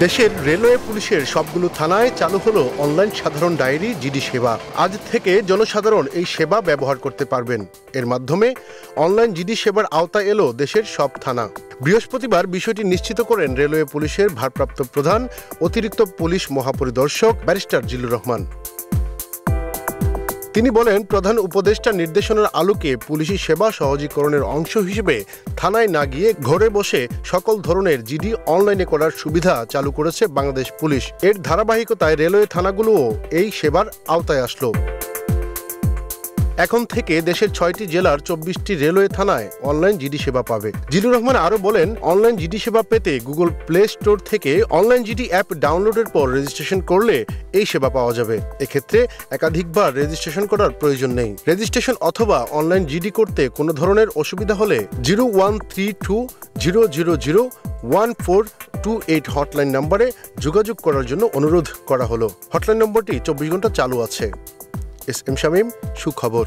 দেশের রেলওয়ে পুলিশের সবগুলো থানায় চালু হলো অনলাইন সাধারণ ডায়েরি জিডি সেবা। আজ থেকে জনসাধারণ এই সেবা ব্যবহার করতে পারবেন। এর মাধ্যমে অনলাইন জিডি সেবার আওতায় এলো দেশের সব থানা। বৃহস্পতিবার বিষয়টি নিশ্চিত করেন রেলওয়ে পুলিশের ভারপ্রাপ্ত প্রধান অতিরিক্ত পুলিশ মহাপরিদর্শক ব্যারিস্টার জিল্লুর রহমান। তিনি বলেন, প্রধান উপদেষ্টার নির্দেশনার আলোকে পুলিশি সেবা সহজীকরণের অংশ হিসেবে থানায় না গিয়ে ঘরে বসে সকল ধরনের জিডি অনলাইনে করার সুবিধা চালু করেছে বাংলাদেশ পুলিশ। এর ধারাবাহিকতায় রেলওয়ে থানাগুলোও এই সেবার আওতায় আসলো। এখন থেকে দেশের ৬টি জেলার ২৪টি রেলওয়ে থানায় অনলাইন জিডি সেবা পাবে। জিল্লুর রহমান আরও বলেন, অনলাইন জিডি সেবা পেতে গুগল প্লে স্টোর থেকে অনলাইন জিডি অ্যাপ ডাউনলোডের পর রেজিস্ট্রেশন করলে এই সেবা পাওয়া যাবে। এক্ষেত্রে একাধিকবার রেজিস্ট্রেশন করার প্রয়োজন নেই। রেজিস্ট্রেশন অথবা অনলাইন জিডি করতে কোনো ধরনের অসুবিধা হলে 0132000142 হটলাইন নম্বরে যোগাযোগ করার জন্য অনুরোধ করা হলো। হটলাইন নম্বরটি ২৪ ঘন্টা চালু আছে। এস এম শামীম, সুখবর।